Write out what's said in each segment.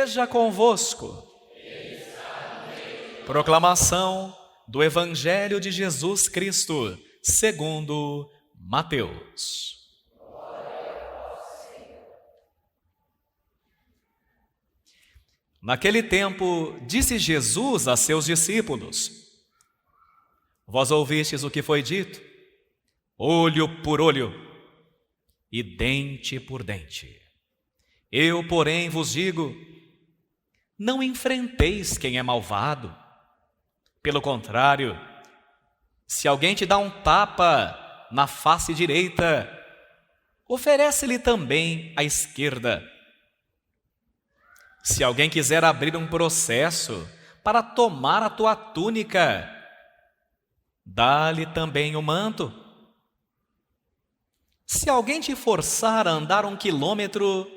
esteja convosco. Proclamação do Evangelho de Jesus Cristo, segundo Mateus. Naquele tempo, disse Jesus a seus discípulos: Vós ouvistes o que foi dito, olho por olho e dente por dente. Eu, porém, vos digo, não enfrenteis quem é malvado. Pelo contrário, se alguém te dá um tapa na face direita, oferece-lhe também a esquerda. Se alguém quiser abrir um processo para tomar a tua túnica, dá-lhe também o manto. Se alguém te forçar a andar 1 quilômetro,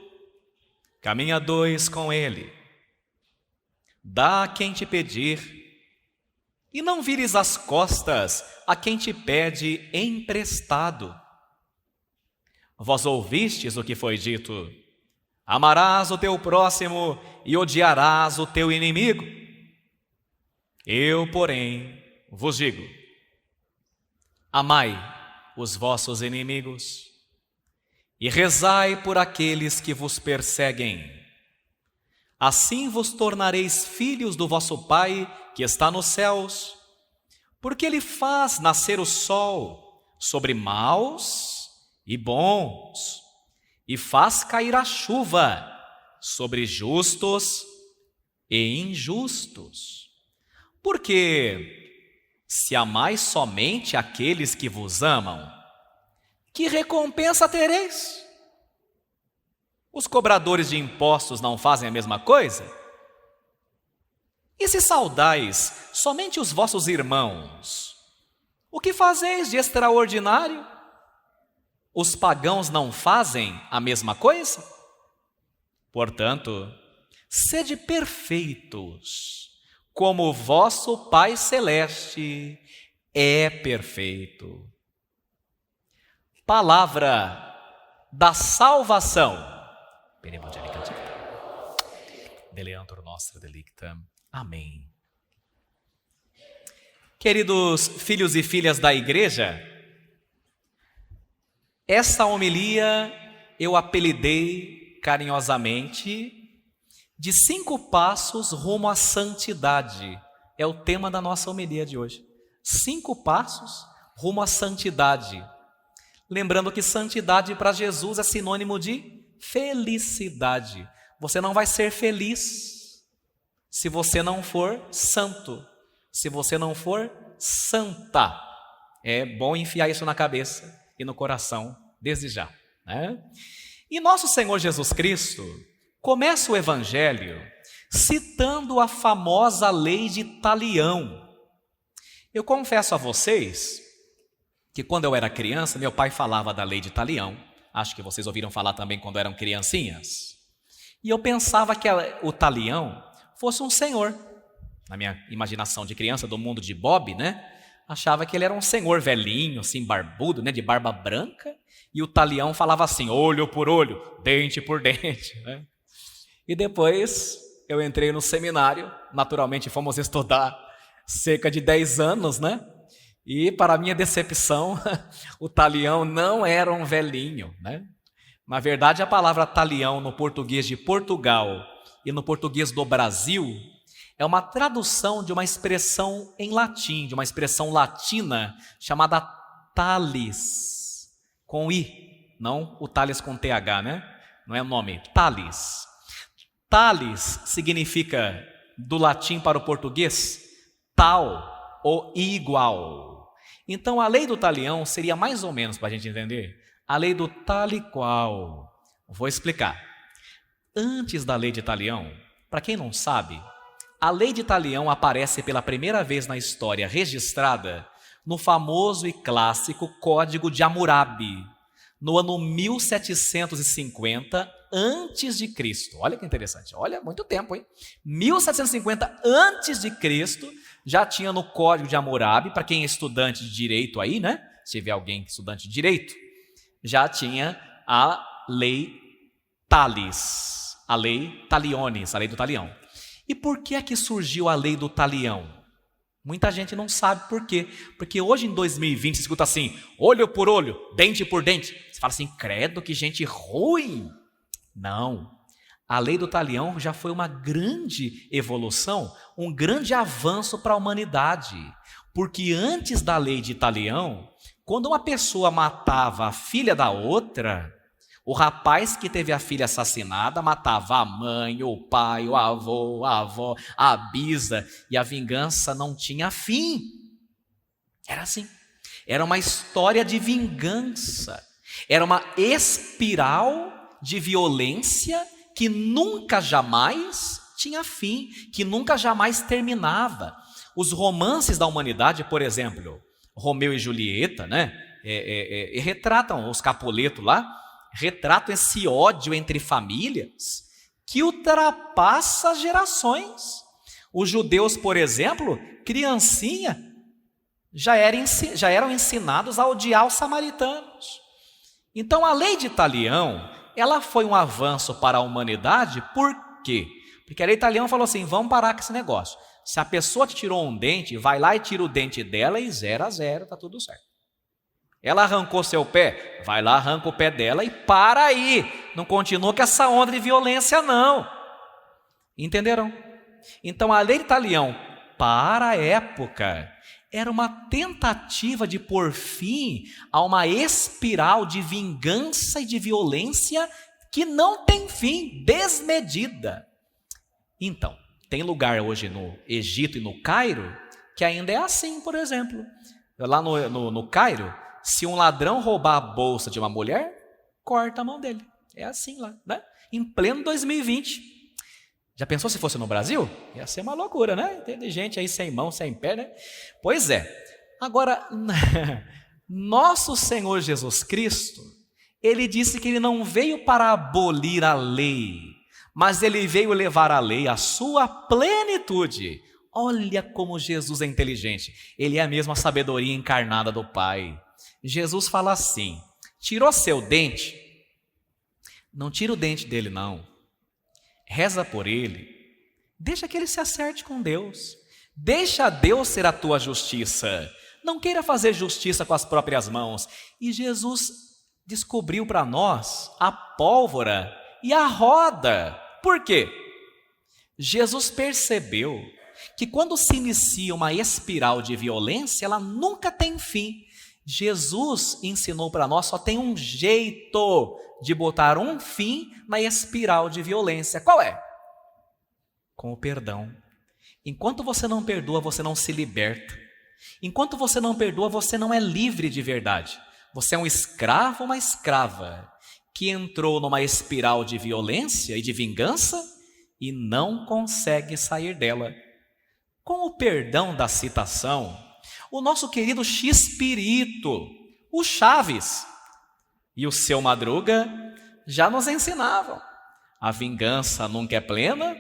caminha 2 com ele. Dá a quem te pedir, e não vires as costas a quem te pede emprestado. Vós ouvistes o que foi dito: amarás o teu próximo e odiarás o teu inimigo. Eu, porém, vos digo: amai os vossos inimigos e rezai por aqueles que vos perseguem. Assim vos tornareis filhos do vosso Pai que está nos céus, porque Ele faz nascer o sol sobre maus e bons, e faz cair a chuva sobre justos e injustos. Porque se amais somente aqueles que vos amam, que recompensa tereis? Os cobradores de impostos não fazem a mesma coisa? E se saudais somente os vossos irmãos, o que fazeis de extraordinário? Os pagãos não fazem a mesma coisa? Portanto, sede perfeitos, como o vosso Pai Celeste é perfeito. Palavra da salvação. Deleantur nostra delicta. Amém. Queridos filhos e filhas da igreja, essa homilia eu apelidei carinhosamente de 5 passos rumo à santidade. É o tema da nossa homilia de hoje. 5 passos rumo à santidade. Lembrando que santidade para Jesus é sinônimo de felicidade. Você não vai ser feliz se você não for santo, se você não for santa. É bom enfiar isso na cabeça e no coração desde já, né? E nosso Senhor Jesus Cristo começa o Evangelho citando a famosa lei de Talião. Eu confesso a vocês que quando eu era criança, meu pai falava da lei de Talião. Acho que vocês ouviram falar também quando eram criancinhas. E eu pensava que o Talião fosse um senhor. Na minha imaginação de criança, do mundo de Bob, né? Achava que ele era um senhor velhinho, assim, barbudo, né? De barba branca. E o Talião falava assim, olho por olho, dente por dente, né? E depois eu entrei no seminário. Naturalmente fomos estudar cerca de 10 anos, né? E para minha decepção, o Talião não era um velhinho, né? Na verdade, a palavra Talião no português de Portugal e no português do Brasil é uma tradução de uma expressão em latim, de uma expressão latina chamada talis, com i, não o Tales com th, né? Não é o nome, talis. Talis significa, do latim para o português, tal ou igual. Então, a lei do Talião seria mais ou menos, para a gente entender, a lei do tal e qual. Vou explicar. Antes da lei de Talião, para quem não sabe, a lei de Talião aparece pela primeira vez na história registrada no famoso e clássico Código de Hammurabi, no ano 1750 a.C. Olha que interessante, olha, muito tempo, hein? 1750 a.C. já tinha no Código de Hammurabi, para quem é estudante de direito aí, né? Se tiver alguém estudante de direito, já tinha a lei Talis. a lei Talionis, a lei do talião. E por que é que surgiu a lei do talião? Muita gente não sabe por quê. Porque hoje em 2020 se escuta assim, olho por olho, dente por dente. Você fala assim, credo, que gente ruim. Não. A lei do talião já foi uma grande evolução, um grande avanço para a humanidade. Porque antes da lei de talião, quando uma pessoa matava a filha da outra, o rapaz que teve a filha assassinada matava a mãe, o pai, o avô, a avó, a bisa, e a vingança não tinha fim. Era assim. Era uma história de vingança. Era uma espiral de violência que nunca jamais tinha fim, que nunca jamais terminava. Os romances da humanidade, por exemplo, Romeu e Julieta, né? Retratam os Capuleto lá, retratam esse ódio entre famílias que ultrapassa gerações. Os judeus, por exemplo, criancinha, já eram ensinados a odiar os samaritanos. Então a lei de Talião, ela foi um avanço para a humanidade, por quê? Porque a lei de Talião falou assim, vamos parar com esse negócio. Se a pessoa te tirou um dente, vai lá e tira o dente dela e 0-0, está tudo certo. Ela arrancou seu pé, vai lá, arranca o pé dela e para aí. Não continua com essa onda de violência, não. Entenderam? Então a lei de Talião, para a época, era uma tentativa de pôr fim a uma espiral de vingança e de violência que não tem fim, desmedida. Então, tem lugar hoje no Egito e no Cairo que ainda é assim, por exemplo. Lá no Cairo, se um ladrão roubar a bolsa de uma mulher, corta a mão dele. É assim lá, né? Em pleno 2020. Já pensou se fosse no Brasil? Ia ser uma loucura, né? Tem gente aí sem mão, sem pé, né? Pois é. Agora, nosso Senhor Jesus Cristo, ele disse que ele não veio para abolir a lei, mas ele veio levar a lei à sua plenitude. Olha como Jesus é inteligente. Ele é a mesma sabedoria encarnada do Pai. Jesus fala assim, tirou seu dente? Não tira o dente dele, não. Reza por ele, deixa que ele se acerte com Deus, deixa Deus ser a tua justiça, não queira fazer justiça com as próprias mãos. E Jesus descobriu para nós a pólvora e a roda. Por quê? Jesus percebeu que quando se inicia uma espiral de violência, ela nunca tem fim. Jesus ensinou para nós, só tem um jeito de botar um fim na espiral de violência. Qual é? Com o perdão. Enquanto você não perdoa, você não se liberta. Enquanto você não perdoa, você não é livre de verdade. Você é um escravo, uma escrava, que entrou numa espiral de violência e de vingança e não consegue sair dela. Com o perdão da citação, o nosso querido X-Pirito, o Chaves, e o seu Madruga já nos ensinavam. A vingança nunca é plena,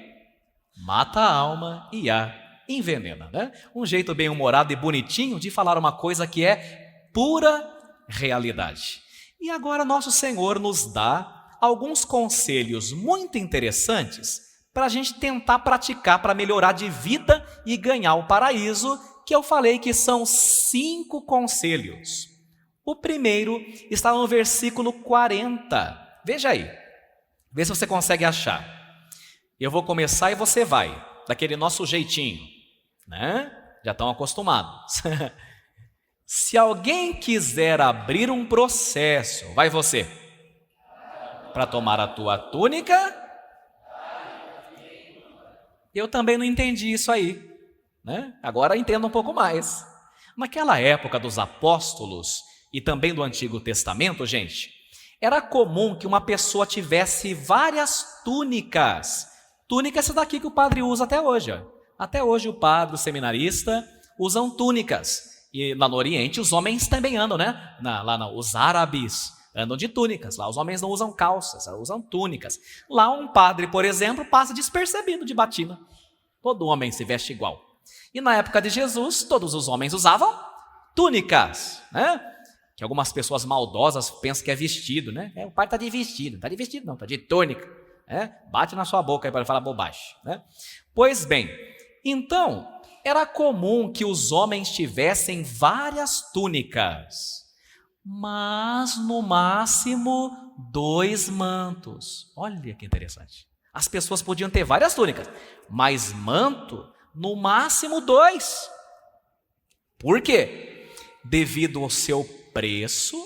mata a alma e a envenena, né? Um jeito bem humorado e bonitinho de falar uma coisa que é pura realidade. E agora nosso Senhor nos dá alguns conselhos muito interessantes para a gente tentar praticar para melhorar de vida e ganhar o paraíso, que eu falei que são 5 conselhos. O primeiro está no versículo 40. Veja aí. Vê se você consegue achar. Eu vou começar e você vai. Daquele nosso jeitinho. Né? Já estão acostumados. Se alguém quiser abrir um processo, vai você. Para tomar a tua túnica. Eu também não entendi isso aí. Né? Agora entendo um pouco mais. Naquela época dos apóstolos e também do Antigo Testamento, gente, era comum que uma pessoa tivesse várias túnicas. Túnica é essa daqui que o padre usa até hoje. Ó. Até hoje o padre, o seminarista, usam túnicas. E lá no Oriente os homens também andam, né? Os árabes andam de túnicas. Lá os homens não usam calças, usam túnicas. Lá um padre, por exemplo, passa despercebido de batina. Todo homem se veste igual. E na época de Jesus, todos os homens usavam túnicas, né? Que algumas pessoas maldosas pensam que é vestido, né? O pai está de vestido, não está de vestido não, está de túnica. Bate na sua boca aí para falar bobagem, né? Pois bem, então, era comum que os homens tivessem várias túnicas, mas no máximo 2 mantos. Olha que interessante. As pessoas podiam ter várias túnicas, mas manto, no máximo 2. Por quê? Devido ao seu preço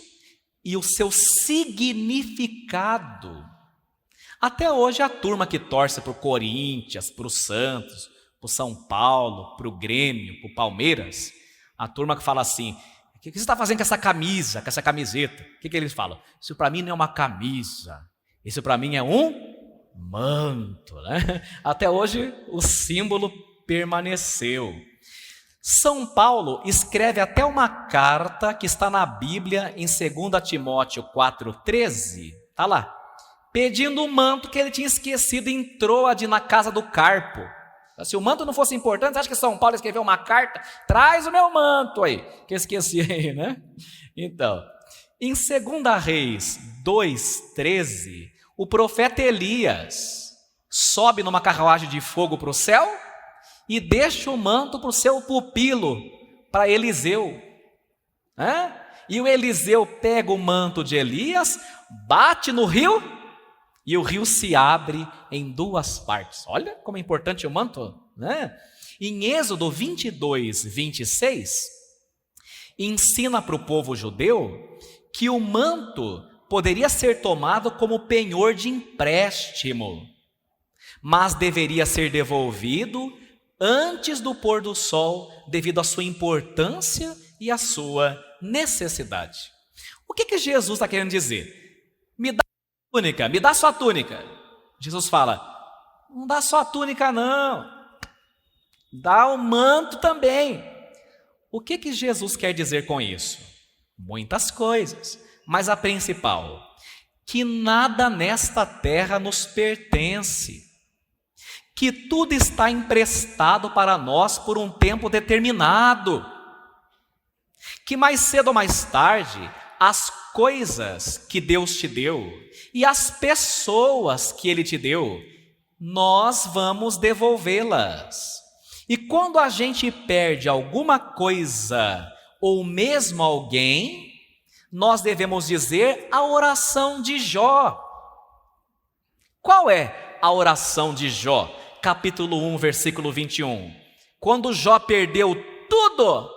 e o seu significado. Até hoje a turma que torce para o Corinthians, para o Santos, para o São Paulo, para o Grêmio, para o Palmeiras, a turma que fala assim: o que você está fazendo com essa camisa, com essa camiseta? O que eles falam? Isso para mim não é uma camisa, isso para mim é um manto, né? Até hoje o símbolo permaneceu. São Paulo escreve até uma carta que está na Bíblia em 2 Timóteo 4,13, está lá, pedindo um manto que ele tinha esquecido em Troade, na casa do Carpo. Se o manto não fosse importante, você acha que São Paulo escreveu uma carta? Traz o meu manto aí, que eu esqueci aí, né? Então, em 2 Reis 2,13, o profeta Elias sobe numa carruagem de fogo para o céu e deixa o manto para o seu pupilo, para Eliseu. E o Eliseu pega o manto de Elias, bate no rio, e o rio se abre em 2 partes. Olha como é importante o manto, né? Em Êxodo 22:26, ensina para o povo judeu que o manto poderia ser tomado como penhor de empréstimo, mas deveria ser devolvido antes do pôr do sol, devido à sua importância e à sua necessidade. O que Jesus está querendo dizer? Me dá túnica, me dá sua túnica. Jesus fala: não dá só a túnica não, dá o manto também. O que Jesus quer dizer com isso? Muitas coisas, mas a principal, que nada nesta terra nos pertence, que tudo está emprestado para nós por um tempo determinado, que mais cedo ou mais tarde as coisas que Deus te deu e as pessoas que Ele te deu, nós vamos devolvê-las. E quando a gente perde alguma coisa ou mesmo alguém, nós devemos dizer a oração de Jó. Qual é a oração de Jó? Capítulo 1, versículo 21. Quando Jó perdeu tudo,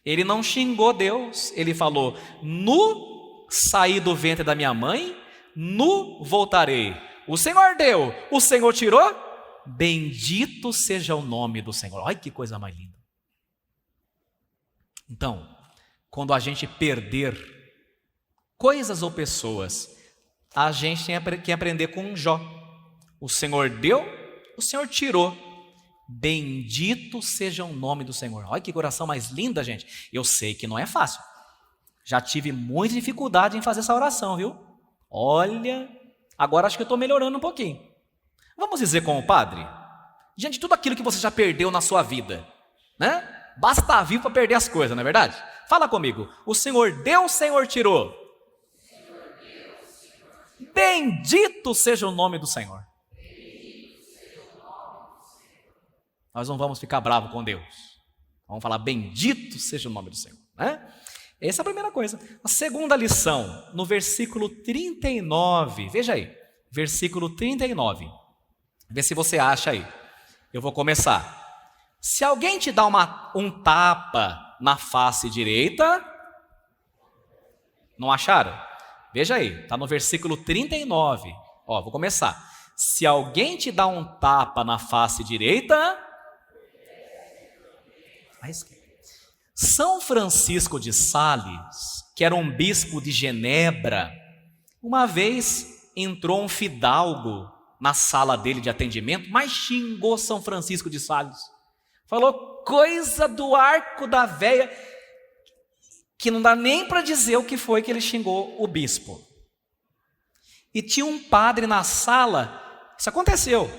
ele não xingou Deus, ele falou: nu saí do ventre da minha mãe, nu voltarei. O Senhor deu, o Senhor tirou, bendito seja o nome do Senhor. Olha que coisa mais linda. Então, quando a gente perder coisas ou pessoas, a gente tem que aprender com Jó. O Senhor deu, o Senhor tirou, bendito seja o nome do Senhor. Olha que oração mais linda, gente. Eu sei que não é fácil, já tive muita dificuldade em fazer essa oração, viu? Olha, agora acho que eu estou melhorando um pouquinho. Vamos dizer com o padre: diante de tudo aquilo que você já perdeu na sua vida, né? Basta estar vivo para perder as coisas, não é verdade? Fala comigo: o Senhor deu, o Senhor tirou, bendito seja o nome do Senhor. Nós não vamos ficar bravos com Deus, vamos falar: bendito seja o nome do Senhor, né? Essa é a primeira coisa. A segunda lição, no versículo 39, veja aí, versículo 39, vê se você acha aí. Eu vou começar. Se alguém te dá um tapa na face direita, não acharam? Veja aí, está no versículo 39. Vou começar. Se alguém te dá um tapa na face direita, São Francisco de Sales, que era um bispo de Genebra, uma vez entrou um fidalgo na sala dele de atendimento, mas xingou São Francisco de Sales. Falou coisa do arco da véia, que não dá nem para dizer o que foi que ele xingou o bispo. E tinha um padre na sala, isso aconteceu,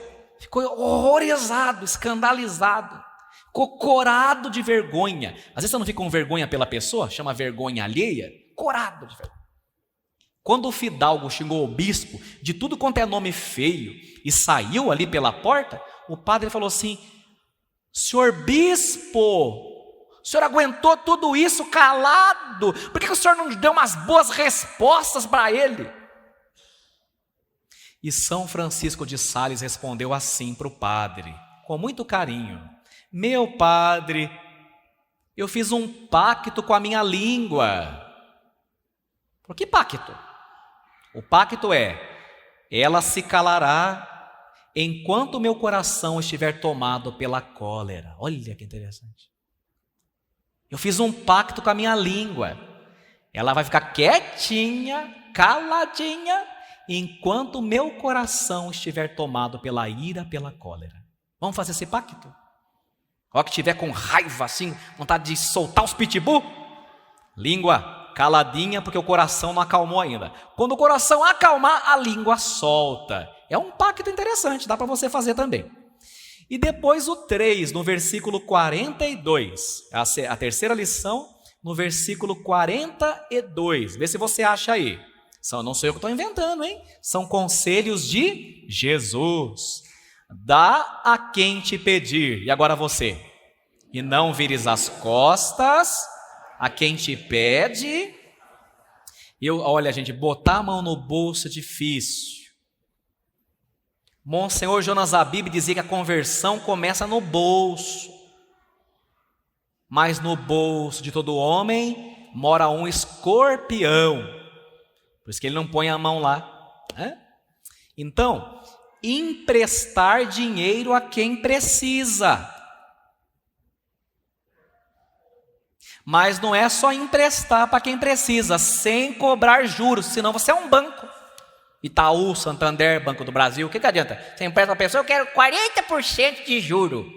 ficou horrorizado, escandalizado, ficou corado de vergonha. Às vezes você não fica com vergonha pela pessoa, chama vergonha alheia, corado de vergonha. Quando o fidalgo xingou o bispo de tudo quanto é nome feio e saiu ali pela porta, o padre falou assim: senhor bispo, o senhor aguentou tudo isso calado, por que o senhor não deu umas boas respostas para ele? E São Francisco de Sales respondeu assim para o padre, com muito carinho: meu padre, eu fiz um pacto com a minha língua. Por que pacto? O pacto é: ela se calará enquanto meu coração estiver tomado pela cólera. Olha que interessante. Eu fiz um pacto com a minha língua. Ela vai ficar quietinha, caladinha, enquanto meu coração estiver tomado pela ira, pela cólera. Vamos fazer esse pacto? Ó, que tiver com raiva assim, vontade de soltar os pitbull, língua caladinha, porque o coração não acalmou ainda. Quando o coração acalmar, a língua solta. É um pacto interessante, dá para você fazer também. E depois o 3, no versículo 42, a terceira lição, no versículo 42. Vê se você acha aí. Não sou eu que estou inventando, hein? São conselhos de Jesus. Dá a quem te pedir. E agora você. E não vires as costas a quem te pede. Olha, gente, botar a mão no bolso é difícil. Monsenhor Jonas Abib dizia que a conversão começa no bolso. Mas no bolso de todo homem mora um escorpião. Por isso que ele não põe a mão lá. Então, emprestar dinheiro a quem precisa. Mas não é só emprestar para quem precisa, sem cobrar juros, senão você é um banco. Itaú, Santander, Banco do Brasil, o que adianta? Você empresta uma pessoa, eu quero 40% de juro.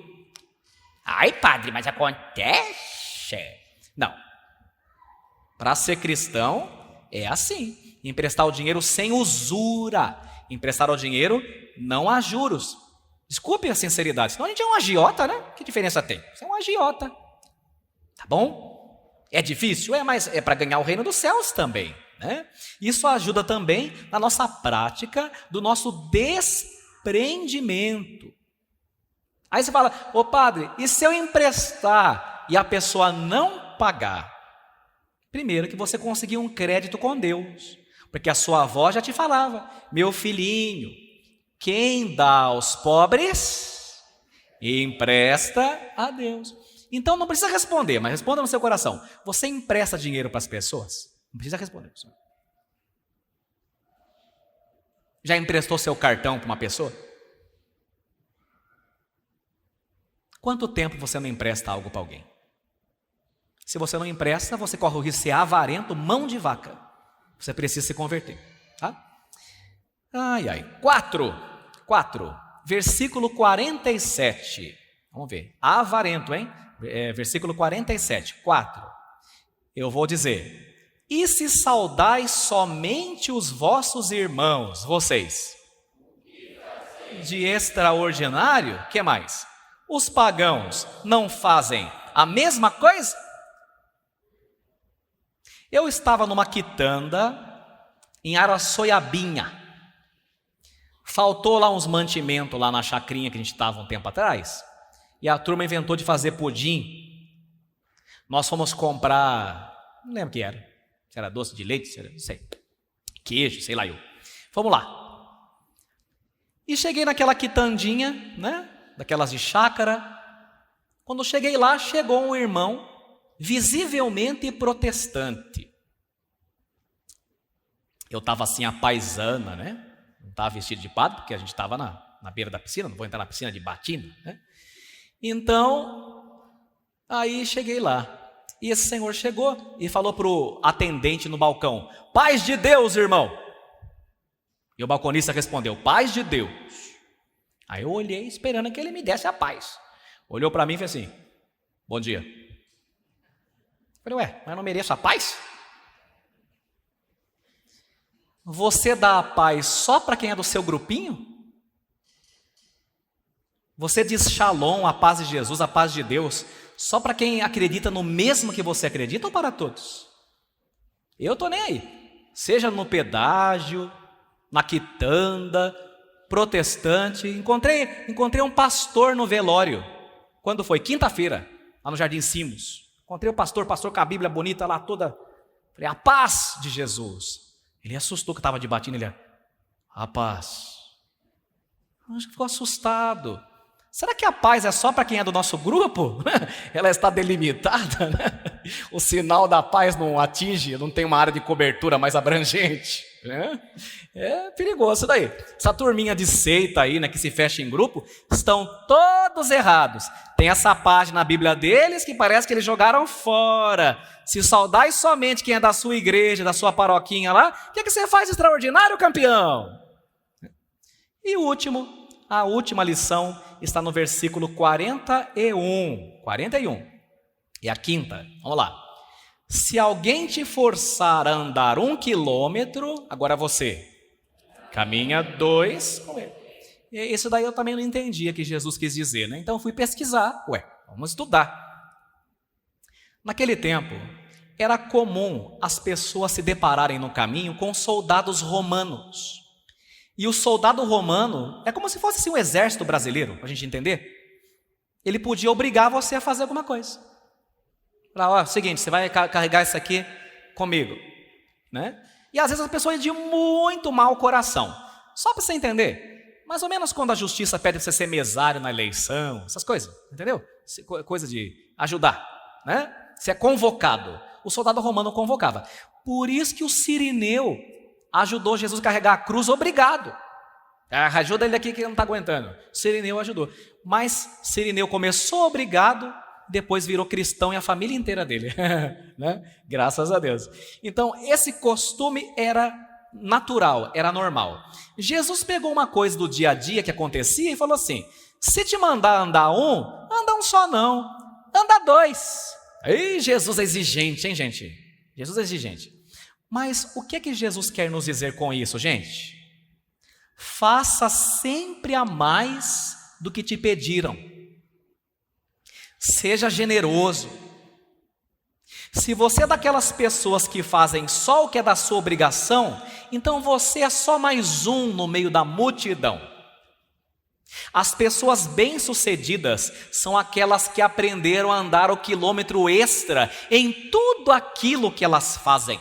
Ai, padre, mas acontece? Não. Para ser cristão, é assim. Emprestar o dinheiro sem usura. Emprestar o dinheiro não há juros. Desculpe a sinceridade, senão a gente é um agiota, né? Que diferença tem? Você é um agiota. Tá bom? É difícil? Mas é para ganhar o reino dos céus também, né? Isso ajuda também na nossa prática do nosso desprendimento. Aí você fala: ô padre, e se eu emprestar e a pessoa não pagar? Primeiro que você conseguiu um crédito com Deus, porque a sua avó já te falava: meu filhinho, quem dá aos pobres, empresta a Deus. Então não precisa responder, mas responda no seu coração. Você empresta dinheiro para as pessoas? Não precisa responder. Já emprestou seu cartão para uma pessoa? Quanto tempo você não empresta algo para alguém? Se você não empresta, você corre o risco de ser avarento, mão de vaca. Você precisa se converter. Tá? 4, versículo 47. Vamos ver. Avarento, hein? Versículo 47, 4. Eu vou dizer: e se saudais somente os vossos irmãos, vocês, de extraordinário, que mais? Os pagãos não fazem a mesma coisa? Eu estava numa quitanda em Araçoiabinha. Faltou lá uns mantimentos lá na chacrinha que a gente estava um tempo atrás. E a turma inventou de fazer pudim. Nós fomos comprar, não lembro o que era. Se era doce de leite, não sei. Queijo, sei lá eu. Fomos lá. E cheguei naquela quitandinha, né? Daquelas de chácara. Quando cheguei lá, chegou um irmão visivelmente protestante. Eu estava assim, a paisana, né? Não estava vestido de padre, porque a gente estava na beira da piscina. Não vou entrar na piscina de batina, né? Então, aí cheguei lá. E esse senhor chegou e falou para o atendente no balcão: paz de Deus, irmão. E o balconista respondeu: paz de Deus. Aí eu olhei esperando que ele me desse a paz. Olhou para mim e fez assim: bom dia. Falei: mas eu não mereço a paz? Você dá a paz só para quem é do seu grupinho? Você diz shalom, a paz de Jesus, a paz de Deus, só para quem acredita no mesmo que você acredita ou para todos? Eu estou nem aí. seja no pedágio, na quitanda, protestante. Encontrei um pastor no velório. Quando foi? Quinta-feira, lá no Jardim Simos. Encontrei o pastor com a Bíblia bonita lá toda. Falei, a paz de Jesus. Ele assustou que estava de batina, ele, a paz. Acho que ficou assustado. Será que a paz é só para quem é do nosso grupo? Ela está delimitada, né? O sinal da paz não atinge, não tem uma área de cobertura mais abrangente, né? É perigoso isso daí. Essa turminha de seita aí, né, que se fecha em grupo, estão todos errados. Tem essa página na Bíblia deles que parece que eles jogaram fora. Se saudais somente quem é da sua igreja, da sua paroquinha lá, o que você faz de extraordinário, campeão? E a última lição está no versículo 41. 41. E a quinta, vamos lá. Se alguém te forçar a andar 1 quilômetro, agora você caminha 2 com ele. E isso daí eu também não entendia que Jesus quis dizer, né? Então eu fui pesquisar. Vamos estudar. Naquele tempo, era comum as pessoas se depararem no caminho com soldados romanos. E o soldado romano é como se fosse assim, um exército brasileiro, para a gente entender. Ele podia obrigar você a fazer alguma coisa. Falar, seguinte, você vai carregar isso aqui comigo, né? E às vezes as pessoas de muito mau coração. Só para você entender, mais ou menos quando a justiça pede para você ser mesário na eleição, essas coisas, entendeu? Coisa de ajudar, né? Você é convocado. O soldado romano convocava. Por isso que o Cirineu ajudou Jesus a carregar a cruz, obrigado. Ajuda ele aqui que ele não está aguentando. Cirineu ajudou. Mas Cirineu começou obrigado, depois virou cristão e a família inteira dele. Né? Graças a Deus. Então, esse costume era natural, era normal. Jesus pegou uma coisa do dia a dia que acontecia e falou assim, se te mandar andar 1, anda 1 só não, anda 2. Aí Jesus é exigente, hein, gente? Jesus é exigente. Mas o que é que Jesus quer nos dizer com isso, gente? Faça sempre a mais do que te pediram. Seja generoso. Se você é daquelas pessoas que fazem só o que é da sua obrigação, então você é só mais um no meio da multidão. As pessoas bem-sucedidas são aquelas que aprenderam a andar o quilômetro extra em tudo aquilo que elas fazem.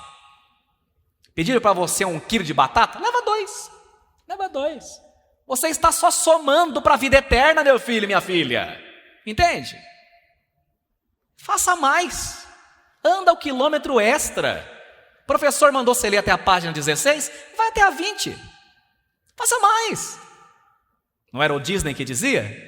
Pediram para você 1 quilo de batata? Leva 2. Leva 2. Você está só somando para a vida eterna, meu filho e minha filha. Entende? Faça mais. Anda o quilômetro extra. O professor mandou você ler até a página 16, vai até a 20. Faça mais. Não era o Disney que dizia?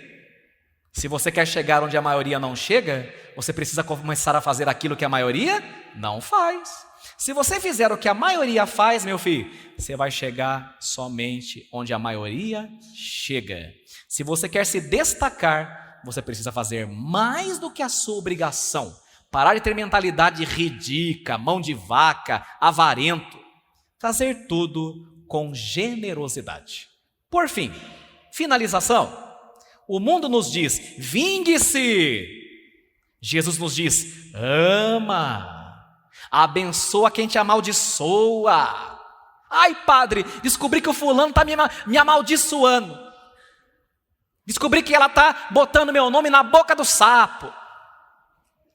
Se você quer chegar onde a maioria não chega, você precisa começar a fazer aquilo que a maioria não faz. Se você fizer o que a maioria faz, meu filho, você vai chegar somente onde a maioria chega. Se você quer se destacar, você precisa fazer mais do que a sua obrigação. Parar de ter mentalidade ridícula, mão de vaca, avarento. Fazer tudo com generosidade. Por fim, finalização. O mundo nos diz, vingue-se. Jesus nos diz, ama. Abençoa quem te amaldiçoa. Ai, padre, descobri que o fulano está me amaldiçoando. Descobri que ela está botando meu nome na boca do sapo.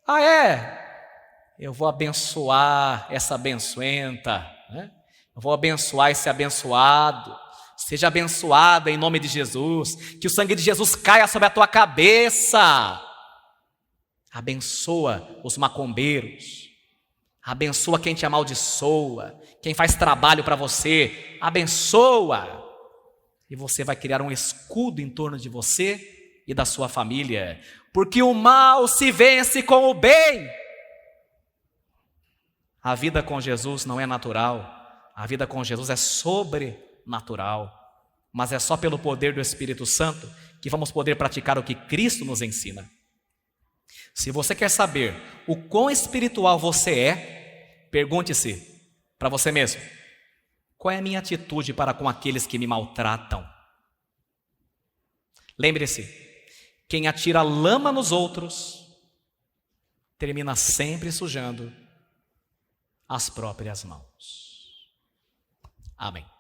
Ah, é? Eu vou abençoar essa abençoenta, né? Eu vou abençoar esse abençoado. Seja abençoada em nome de Jesus. Que o sangue de Jesus caia sobre a tua cabeça. Abençoa os macumbeiros. Abençoa quem te amaldiçoa. Quem faz trabalho para você. Abençoa. E você vai criar um escudo em torno de você e da sua família. Porque o mal se vence com o bem. A vida com Jesus não é natural. A vida com Jesus é sobrenatural. Mas é só pelo poder do Espírito Santo que vamos poder praticar o que Cristo nos ensina. Se você quer saber o quão espiritual você é, pergunte-se para você mesmo: qual é a minha atitude para com aqueles que me maltratam? Lembre-se, quem atira lama nos outros, termina sempre sujando as próprias mãos. Amém.